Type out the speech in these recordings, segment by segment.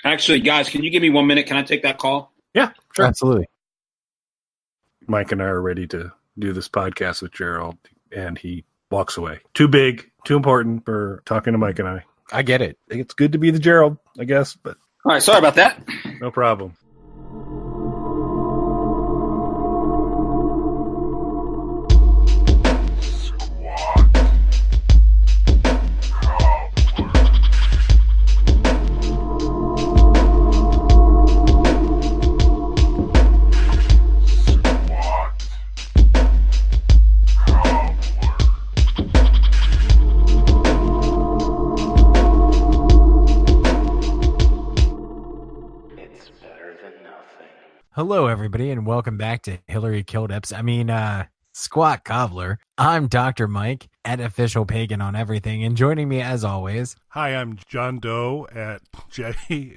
Actually, guys, can you give me 1 minute? Can I take that call? Yeah, sure. Absolutely. Mike and I are ready to do this podcast with Gerald, and he walks away. Too big, too important for talking to Mike and I. I get it. It's good to be the Gerald, I guess, but All right, sorry about that. no problem. Hello, everybody, and welcome back to Hillary Killed Squat Cobbler. I'm Dr. Mike at Official Pagan on everything, and joining me as always. Hi, I'm John Doe at Hi,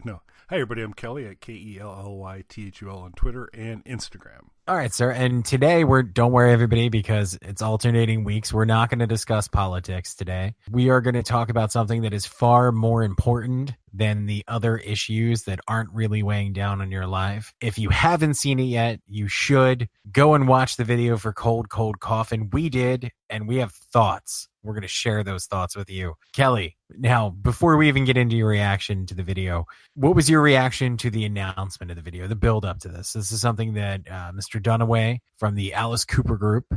everybody. I'm Kelly at KELLYTHUL on Twitter and Instagram. All right, sir. And today don't worry, everybody, because it's alternating weeks. We're not going to discuss politics today. We are going to talk about something that is far more important than the other issues that aren't really weighing down on your life. If you haven't seen it yet, you should go and watch the video for Cold Coffin. We did, and we have thoughts. We're going to share those thoughts with you. Kelly, now, before we even get into your reaction to the video, what was your reaction to the announcement of the video, the build up to this? This is something that Mr. Dunaway from the Alice Cooper Group,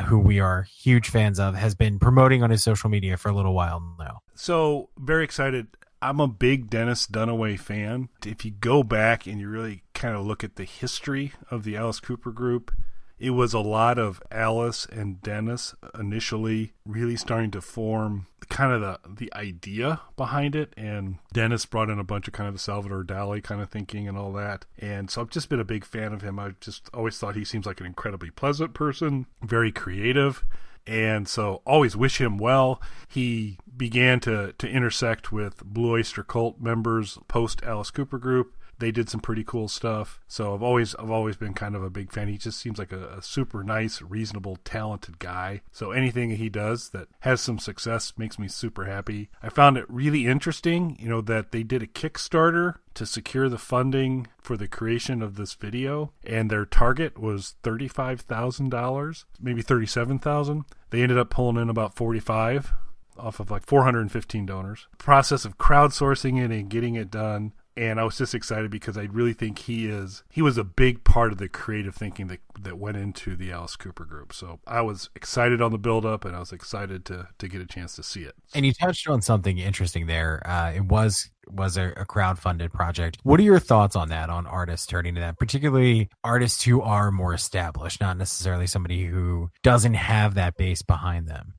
who we are huge fans of, has been promoting on his social media for a little while now. So, very excited. I'm a big Dennis Dunaway fan. If you go back and you really kind of look at the history of the Alice Cooper Group, it was a lot of Alice and Dennis initially really starting to form kind of the idea behind it. And Dennis brought in a bunch of kind of the Salvador Dali kind of thinking and all that. And so I've just been a big fan of him. I've just always thought he seems like an incredibly pleasant person, very creative. And so always wish him well. He began to intersect with Blue Oyster Cult members post Alice Cooper Group. They did some pretty cool stuff. So I've always been kind of a big fan. He just seems like a super nice, reasonable, talented guy. So anything he does that has some success makes me super happy. I found it really interesting, that they did a Kickstarter to secure the funding for the creation of this video, and their target was $35,000, maybe $37,000. They ended up pulling in about $45,000 off of like 415 donors. Process of crowdsourcing it and getting it done. And I was just excited because I really think he was a big part of the creative thinking that went into the Alice Cooper Group. So I was excited on the build-up, and I was excited to get a chance to see it. And you touched on something interesting there. It was a crowd-funded project. What are your thoughts on that, on artists turning to that, particularly artists who are more established, not necessarily somebody who doesn't have that base behind them?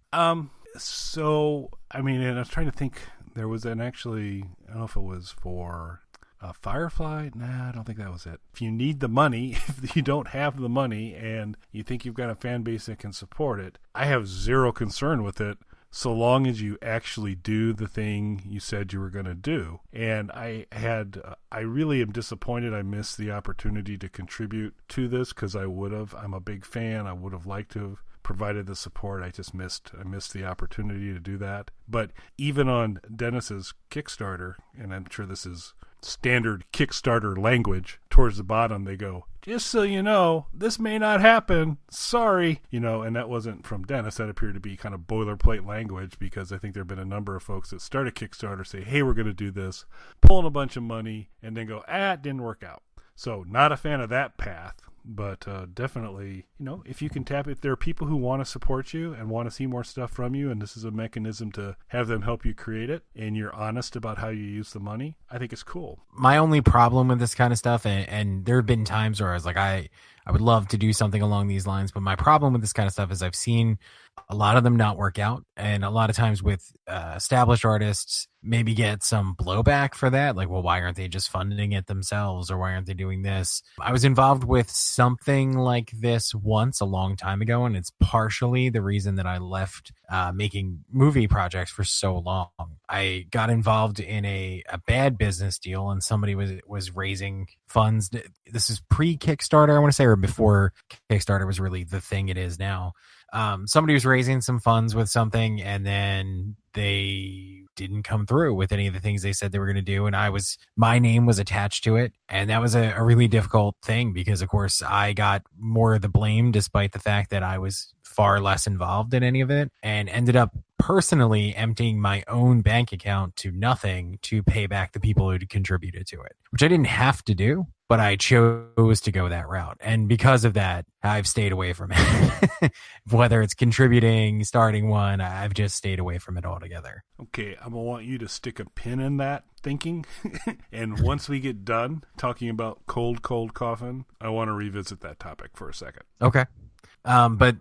So, and I was trying to think, there was I don't know if it was for Firefly. Nah, I don't think that was it. If you need the money, if you don't have the money and you think you've got a fan base that can support it, I have zero concern with it, so long as you actually do the thing you said you were going to do. And I really am disappointed I missed the opportunity to contribute to this, because I'm a big fan. I would have liked to have provided the support. I missed the opportunity to do that. But even on Dennis's Kickstarter, and I'm sure this is standard Kickstarter language, towards the bottom they go, just so you know, this may not happen, sorry, and that wasn't from Dennis. That appeared to be kind of boilerplate language, because I think there have been a number of folks that start a Kickstarter, say, hey, we're going to do this, pull in a bunch of money, and then go, it didn't work out. So not a fan of that path. But definitely, if you can if there are people who want to support you and want to see more stuff from you, and this is a mechanism to have them help you create it, and you're honest about how you use the money, I think it's cool. My only problem with this kind of stuff, and there have been times where I was like, I would love to do something along these lines, but my problem with this kind of stuff is I've seen a lot of them not work out, and a lot of times with established artists maybe get some blowback for that, like, well, why aren't they just funding it themselves, or why aren't they doing this? I was involved with something like this once a long time ago, and it's partially the reason that I left making movie projects for so long. I got involved in a bad business deal, and somebody was raising funds. This is pre-Kickstarter, I want to say, or before Kickstarter was really the thing it is now. somebody was raising some funds with something, and then they didn't come through with any of the things they said they were going to do, and my name was attached to it, and that was a really difficult thing because, of course, I got more of the blame despite the fact that I was far less involved in any of it, and ended up personally emptying my own bank account to nothing to pay back the people who had contributed to it, which I didn't have to do, but I chose to go that route. And because of that, I've stayed away from it. Whether it's contributing, starting one, I've just stayed away from it altogether. Okay, I'm going to want you to stick a pin in that thinking. And once we get done talking about Cold Coffin, I want to revisit that topic for a second. Okay. But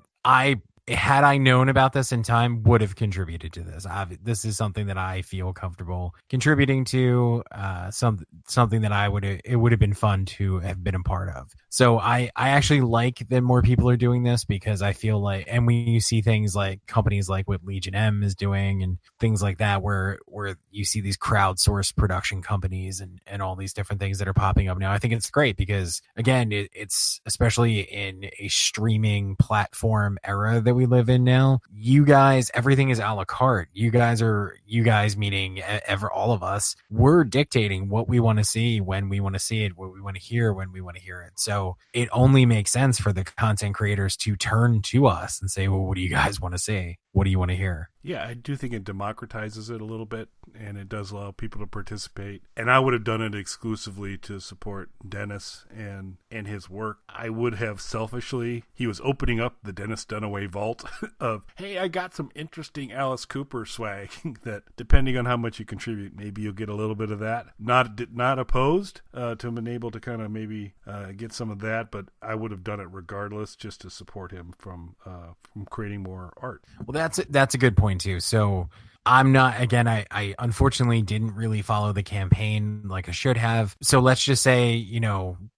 had I known about this in time, would have contributed to this. This is something that I feel comfortable contributing to, something that it would have been fun to have been a part of. So I actually like that more people are doing this, because I feel like, and when you see things like companies like what Legion M is doing and things like that, where you see these crowdsourced production companies and all these different things that are popping up now, I think it's great because, again, it's especially in a streaming platform era that we live in now, you guys, everything is a la carte. You guys meaning all of us, we're dictating what we want to see, when we want to see it, what we want to hear, when we want to hear it. So it only makes sense for the content creators to turn to us and say, well, what do you guys want to see? What do you want to hear? Yeah, I do think it democratizes it a little bit, and it does allow people to participate. And I would have done it exclusively to support Dennis and his work. I would have selfishly, he was opening up the Dennis Dunaway vault of, hey, I got some interesting Alice Cooper swag that, depending on how much you contribute, maybe you'll get a little bit of that. Not opposed to being able to kind of maybe get some of that, but I would have done it regardless, just to support him from creating more art. Well, that's a good point too. So I'm not, again, I unfortunately didn't really follow the campaign like I should have. So let's just say,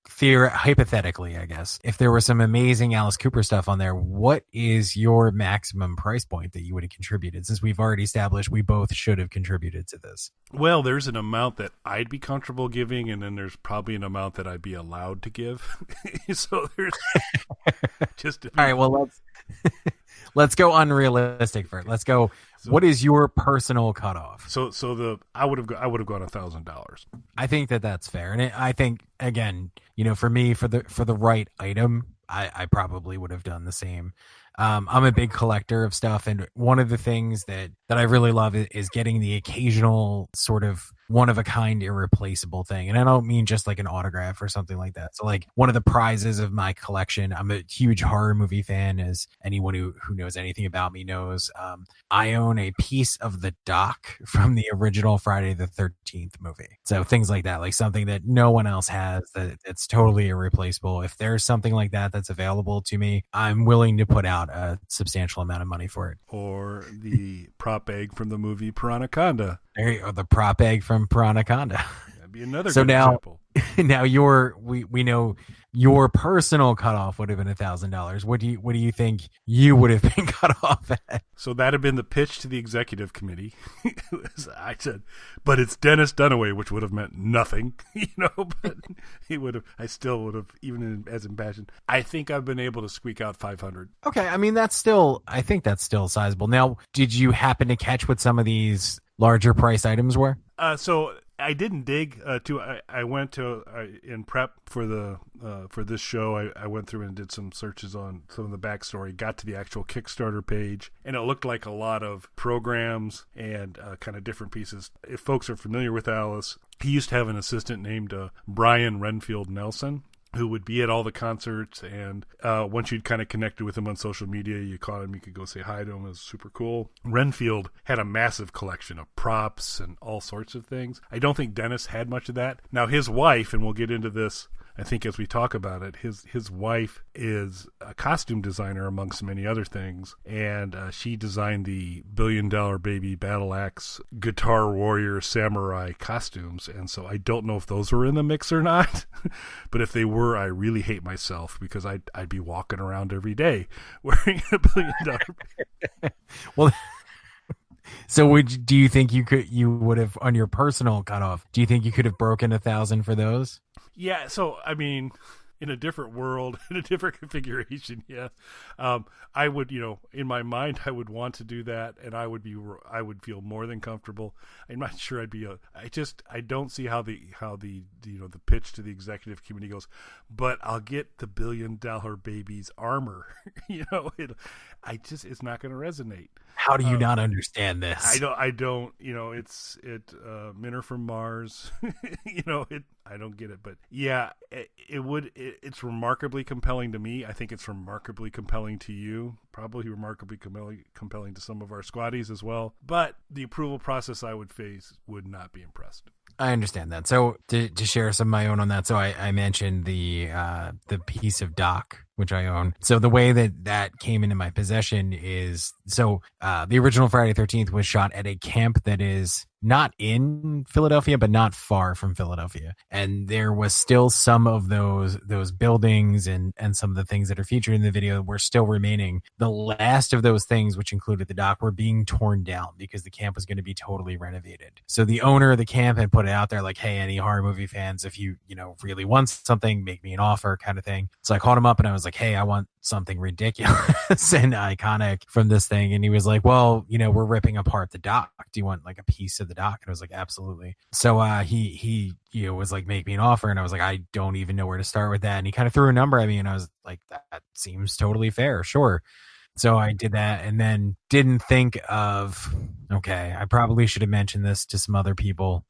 hypothetically, I guess, if there was some amazing Alice Cooper stuff on there, what is your maximum price point that you would have contributed? Since we've already established we both should have contributed to this. Well, there's an amount that I'd be comfortable giving, and then there's probably an amount that I'd be allowed to give. So there's just all right. Well, let's go unrealistic first. Let's go. So, what is your personal cutoff? So I would have gone $1,000. I think that's fair, and I think, again, for me, for the right item, I probably would have done the same. I'm a big collector of stuff, and one of the things that I really love is getting the occasional sort of one-of-a-kind irreplaceable thing. And I don't mean just like an autograph or something like that. So like one of the prizes of my collection, I'm a huge horror movie fan, as anyone who knows anything about me knows. I own a piece of the doc from the original Friday the 13th movie. So things like that, like something that no one else has, that it's totally irreplaceable. If there's something like that that's available to me, I'm willing to put out a substantial amount of money for it. Or the prop egg from the movie Piranaconda. There you go, the prop egg from Piranaconda. That'd be another good example. Now we know your personal cutoff would have been $1,000. What do you think you would have been cut off at? So that'd have been the pitch to the executive committee. I said, but it's Dennis Dunaway, which would have meant nothing, but I still would have, even as impassioned. I think I've been able to squeak out 500. Okay. I mean, I think that's still sizable. Now, did you happen to catch what some of these larger price items were? So I didn't dig I went to in prep for for this show. I went through and did some searches on some of the backstory, got to the actual Kickstarter page, and it looked like a lot of programs and kind of different pieces. If folks are familiar with Alice, he used to have an assistant named Brian Renfield Nelson, who would be at all the concerts, and once you'd kind of connected with him on social media, you caught him, you could go say hi to him. It was super cool. Renfield had a massive collection of props and all sorts of things. I don't think Dennis had much of that. Now, his wife, and we'll get into this, I think, as we talk about it, his wife is a costume designer amongst many other things, and she designed the $1 Billion Baby Battle Axe Guitar Warrior Samurai costumes, and so I don't know if those were in the mix or not, but if they were, I really hate myself, because I'd be walking around every day wearing a $1 billion. Well, so do you think you would have, on your personal cutoff, do you think you could have broken 1,000 for those? Yeah, so I mean, in a different world, in a different configuration. Yeah. I would, in my mind, I would want to do that, and I would feel more than comfortable. I'm not sure I don't see how the pitch to the executive committee goes, but I'll get the $1 billion baby's armor. It's not going to resonate. How do you not understand this? I don't, men are from Mars, I don't get it, but yeah, it's remarkably compelling to me. I think it's remarkably compelling to you, probably remarkably compelling to some of our squaddies as well. But the approval process I would face would not be impressed. I understand that. So to share some of my own on that, so I mentioned the piece of doc which I own. So the way that came into my possession is, the original Friday 13th was shot at a camp that is not in Philadelphia, but not far from Philadelphia. And there was still some of those buildings and some of the things that are featured in the video were still remaining. The last of those things, which included the dock, were being torn down because the camp was going to be totally renovated. So the owner of the camp had put it out there like, hey, any horror movie fans, if you really want something, make me an offer kind of thing. So I called him up and I was like, hey, I want something ridiculous and iconic from this thing. And he was like, well, we're ripping apart the dock. Do you want like a piece of the dock? And I was like, absolutely. So he was like, make me an offer. And I was like, I don't even know where to start with that. And he kind of threw a number at me and I was like, that seems totally fair. Sure. So I did that and then didn't think of, okay, I probably should have mentioned this to some other people.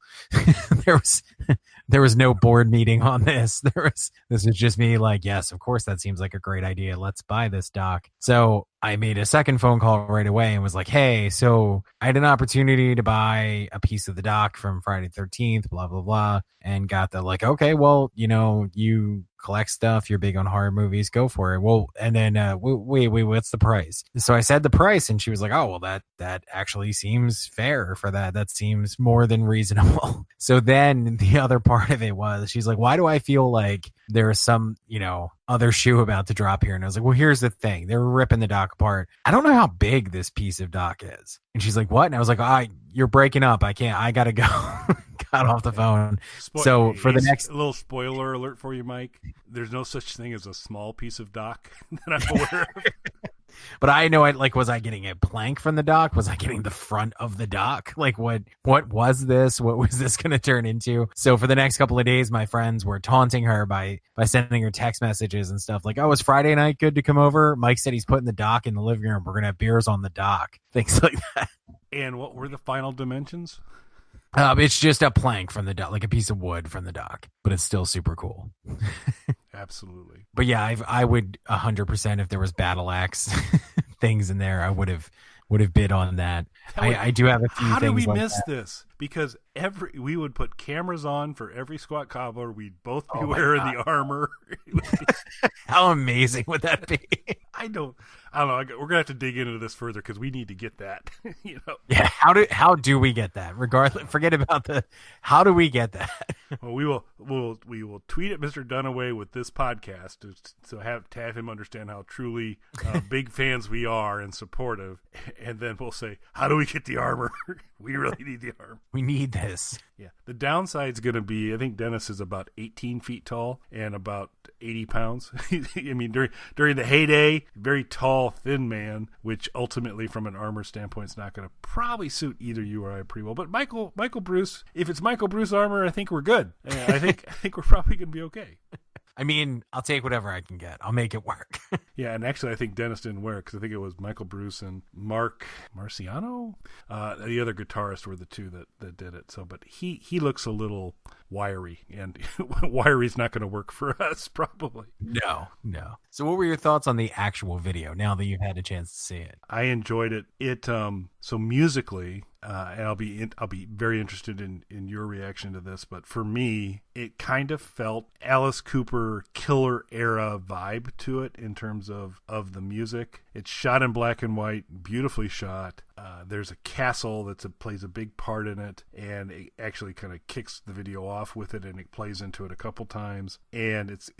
There was no board meeting on this. This was just me like, yes, of course, that seems like a great idea. Let's buy this dock. So I made a second phone call right away and was like, hey, so I had an opportunity to buy a piece of the dock from Friday 13th, blah, blah, blah. And got the like, okay, well, you collect stuff, you're big on horror movies, go for it. Well, and then wait, what's the price? So I said the price and she was like, oh, well, that actually seems fair for that. That seems more than reasonable. So then the other part of it was, she's like, why do I feel like there's some, other shoe about to drop here? And I was like, well, here's the thing. They were ripping the dock apart. I don't know how big this piece of dock is. And she's like, what? And I was like, you're breaking up. I can't, I gotta go. Got off the phone. So for the next, a little spoiler alert for you, Mike. There's no such thing as a small piece of dock that I'm aware of. But I know, was I getting a plank from the dock? Was I getting the front of the dock? Like, what was this? What was this going to turn into? So for the next couple of days, my friends were taunting her by sending her text messages and stuff like, oh, is Friday night good to come over? Mike said he's putting the dock in the living room. We're going to have beers on the dock. Things like that. And what were the final dimensions? It's just a plank from the dock, like a piece of wood from the dock, but it's still super cool. Absolutely. But yeah, I would 100%, if there was battle axe things in there, I would have bid on that. I do have a few things. How do we like miss that. This? Because we would put cameras on for every squat cobbler. We'd both be wearing the armor. How amazing would that be? I don't know. We're gonna have to dig into this further because we need to get that. Yeah. How do we get that? Regardless, forget about how do we get that? Well, we will tweet at Mr. Dunaway with this podcast to have him understand how truly big fans we are and supportive, and then we'll say, how do we get the armor? We really need the armor. We need this. Yeah. The downside's going to be, I think Dennis is about 18 feet tall and about 80 pounds. I mean, during the heyday, very tall, thin man, which ultimately from an armor standpoint is not going to probably suit either you or I pretty well. But Michael Bruce, if it's Michael Bruce armor, I think we're good. I think we're probably going to be okay. I mean, I'll take whatever I can get. I'll make it work. Yeah, and actually I think Dennis didn't wear it because I think it was Michael Bruce and Mark Marciano. The other guitarist were the two that did it. So, but he looks a little wiry, and wiry's not going to work for us probably. No. So what were your thoughts on the actual video now that you've had a chance to see it? I enjoyed it. So musically, and I'll be very interested in your reaction to this, but for me, it kind of felt Alice Cooper Killer era vibe to it in terms of the music. It's shot in black and white, beautifully shot. There's a castle that plays a big part in it, and it actually kind of kicks the video off with it, and it plays into it a couple times. And it's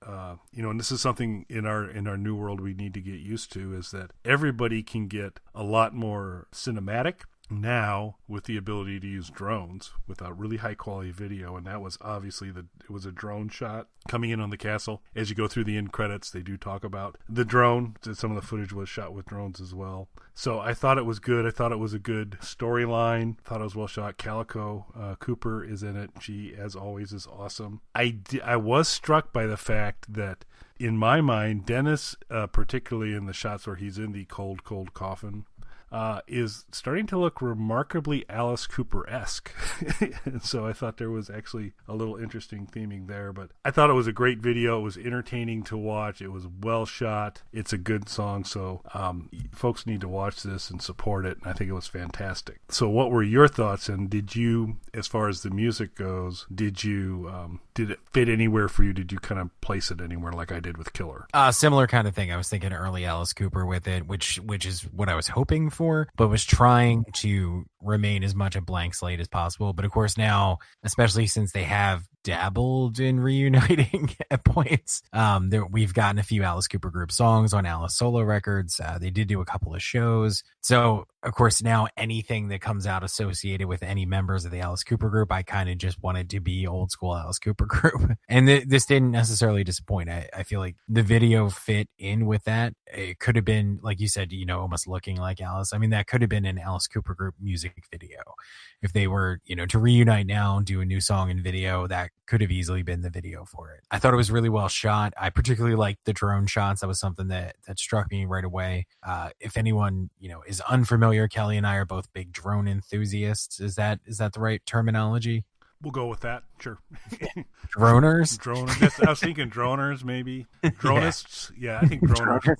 and this is something in our new world we need to get used to, is that everybody can get a lot more cinematic now with the ability to use drones with a really high quality video, and that was obviously it was a drone shot coming in on the castle. As you go through the end credits, they do talk about the drone. Some of the footage was shot with drones as well. So I thought it was good. I thought it was a good storyline. Thought it was well shot. Calico Cooper is in it. She, as always, is awesome. I was struck by the fact that, in my mind, Dennis, particularly in the shots where he's in the cold coffin, is starting to look remarkably Alice Cooper-esque. And so I thought there was actually a little interesting theming there. But I thought it was a great video. It was entertaining to watch. It was well shot. It's a good song. So folks need to watch this and support it. And I think it was fantastic. So what were your thoughts? And did you, as far as the music goes, did it fit anywhere for you? Did you kind of place it anywhere like I did with Killer? Similar kind of thing. I was thinking early Alice Cooper with it, which is what I was hoping for, but was trying to remain as much a blank slate as possible. But of course now, especially since they have dabbled in reuniting at points, we've gotten a few Alice Cooper group songs on Alice solo records. They did do a couple of shows. So of course now anything that comes out associated with any members of the Alice Cooper group, I kind of just wanted to be old school Alice Cooper group. And this didn't necessarily disappoint. I feel like the video fit in with that. It could have been, like you said, almost looking like Alice. I mean, that could have been an Alice Cooper group music video. If they were, to reunite now and do a new song and video, that could have easily been the video for it. I thought it was really well shot. I particularly liked the drone shots. That was something that struck me right away. If anyone, is unfamiliar, Kelly and I are both big drone enthusiasts. Is that the right terminology? We'll go with that. Sure. Droners? Droners. I was thinking droners, maybe. Dronists. Yeah, I think droners.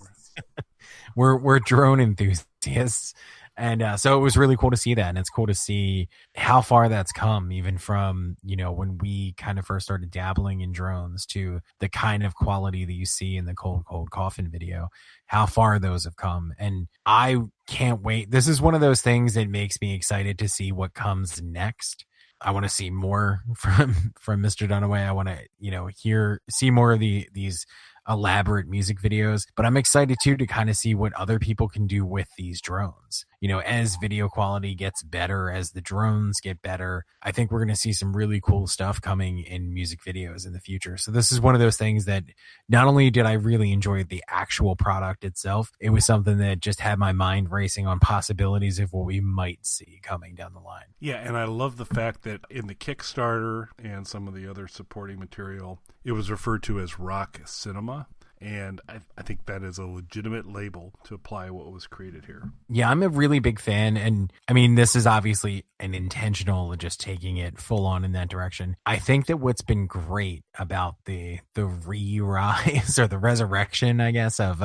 We're drone enthusiasts. And so it was really cool to see that. And it's cool to see how far that's come, even from, when we kind of first started dabbling in drones to the kind of quality that you see in the Cold Coffin video, how far those have come. And I can't wait. This is one of those things that makes me excited to see what comes next. I want to see more from Mr. Dunaway. I want to, see more of these elaborate music videos, but I'm excited too to kind of see what other people can do with these drones. As video quality gets better, as the drones get better, I think we're going to see some really cool stuff coming in music videos in the future. So this is one of those things that not only did I really enjoy the actual product itself, it was something that just had my mind racing on possibilities of what we might see coming down the line. Yeah, and I love the fact that in the Kickstarter and some of the other supporting material, it was referred to as rock cinema. And I think that is a legitimate label to apply what was created here. Yeah, I'm a really big fan. And I mean, this is obviously an intentional, just taking it full on in that direction. I think that what's been great about the re-rise or the resurrection, I guess, of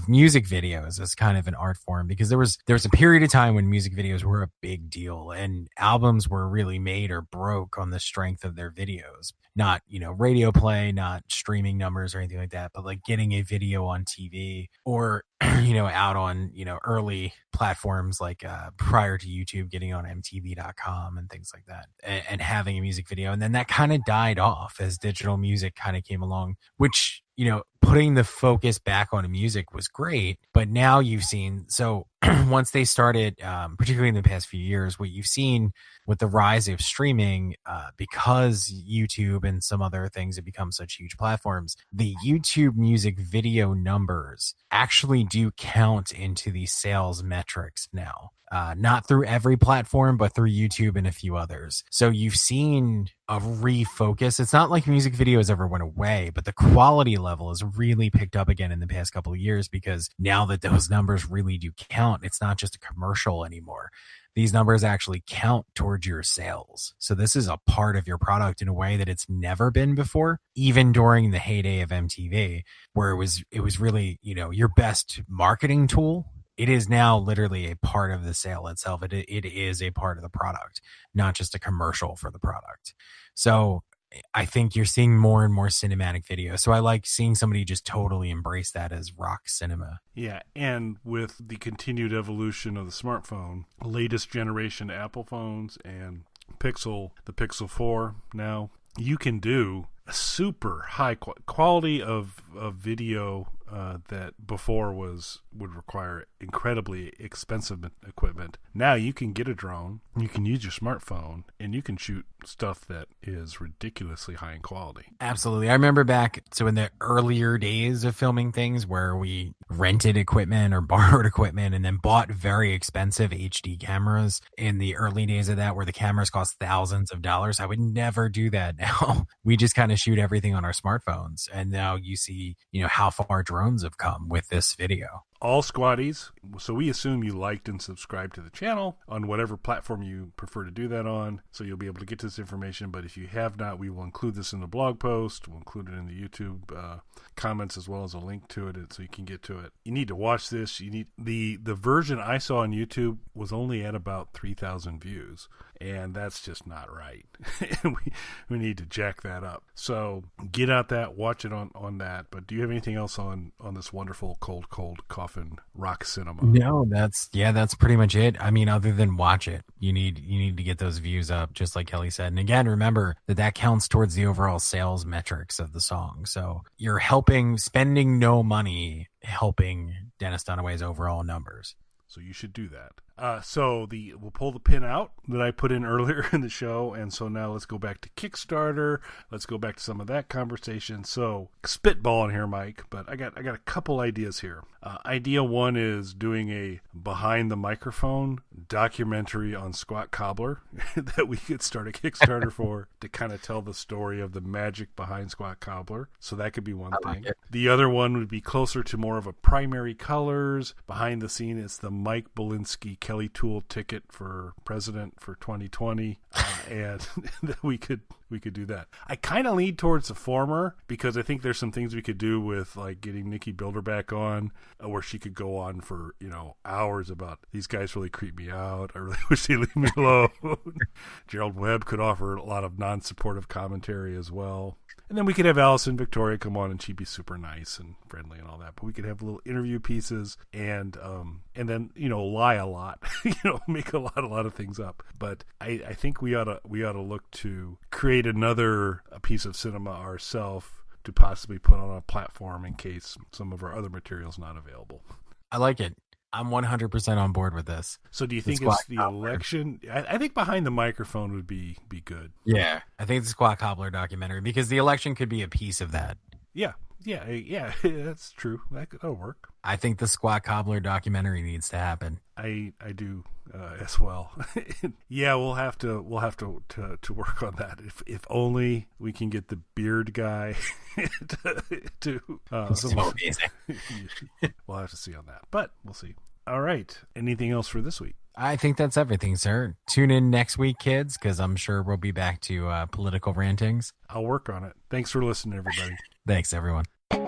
music videos as kind of an art form, because there was a period of time when music videos were a big deal and albums were really made or broke on the strength of their videos. Not, radio play, not streaming numbers or anything like that, but like getting a video on TV or, out on, early platforms like prior to YouTube, getting on MTV.com and things like that, and having a music video. And then that kind of died off as digital music kind of came along, which, putting the focus back on music was great. But now you've seen, so once they started, particularly in the past few years, what you've seen with the rise of streaming, because YouTube and some other things have become such huge platforms, the YouTube music video numbers actually do count into the sales metrics now. Not through every platform, but through YouTube and a few others. So you've seen a refocus. It's not like music videos ever went away, but the quality level has really picked up again in the past couple of years, because now that those numbers really do count, it's not just a commercial anymore. These numbers actually count towards your sales. So this is a part of your product in a way that it's never been before, even during the heyday of MTV, where it was really, your best marketing tool. It is now literally a part of the sale itself. It is a part of the product, not just a commercial for the product. So I think you're seeing more and more cinematic videos. So I like seeing somebody just totally embrace that as rock cinema. Yeah, and with the continued evolution of the smartphone, latest generation Apple phones and the Pixel 4 now, you can do a super high quality of video that before would require incredibly expensive equipment. Now you can get a drone, you can use your smartphone, and you can shoot stuff that is ridiculously high in quality. Absolutely. I remember back, so in the earlier days of filming things where we rented equipment or borrowed equipment and then bought very expensive HD cameras in the early days of that, where the cameras cost thousands of dollars. I would never do that now. We just kind of shoot everything on our smartphones. And now you see, how far drones have come with this video. All squatties, so we assume you liked and subscribed to the channel on whatever platform you prefer to do that on, so you'll be able to get this information. But if you have not, we will include this in the blog post. We'll include it in the YouTube comments, as well as a link to it, so you can get to it. You need to watch this. You need the version I saw on YouTube was only at about 3,000 views, and that's just not right. we need to jack that up. So get out that, watch it on that. But do you have anything else on this wonderful Cold Coffin rock cinema? No, that's pretty much it. I mean, other than watch it, you need to get those views up, just like Kelly said. And again, remember that counts towards the overall sales metrics of the song. So you're spending no money, helping Dennis Dunaway's overall numbers. So you should do that. We'll pull the pin out that I put in earlier in the show, and so now let's go back to Kickstarter. Let's go back to some of that conversation. So spitballing here, Mike, but I got a couple ideas here. Idea one is doing a behind the microphone documentary on Squat Cobbler that we could start a Kickstarter for to kind of tell the story of the magic behind Squat Cobbler. So that could be one thing. The other one would be closer to more of a primary colors. Behind the scene, it's the Mike Belinsky Kelly Tool ticket for president for 2020, and we could do that. I kind of lean towards the former because I think there's some things we could do with like getting Nikki Builder back on, where she could go on for hours about these guys really creep me out. I really wish they leave me alone. Gerald Webb could offer a lot of non-supportive commentary as well. And then we could have Allison Victoria come on, and she'd be super nice and friendly and all that. But we could have little interview pieces and then lie a lot, make a lot of things up. But I think we ought to look to create another piece of cinema ourselves to possibly put on a platform in case some of our other material's not available. I like it. I'm 100% on board with this. So do you think it's the election? I think behind the microphone would be good. Yeah, I think it's the Squat Cobbler documentary, because the election could be a piece of that. Yeah, that's true. That'll work. I think the Squat Cobbler documentary needs to happen. I do as well. Yeah, we'll have to work on that. If only we can get the beard guy to so amazing. We'll have to see on that, but we'll see. All right. Anything else for this week? I think that's everything, sir. Tune in next week, kids, because I'm sure we'll be back to political rantings. I'll work on it. Thanks for listening, everybody. Thanks, everyone. All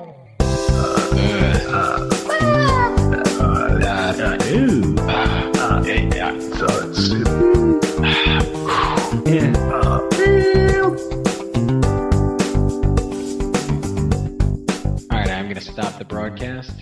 right, I'm going to stop the broadcast.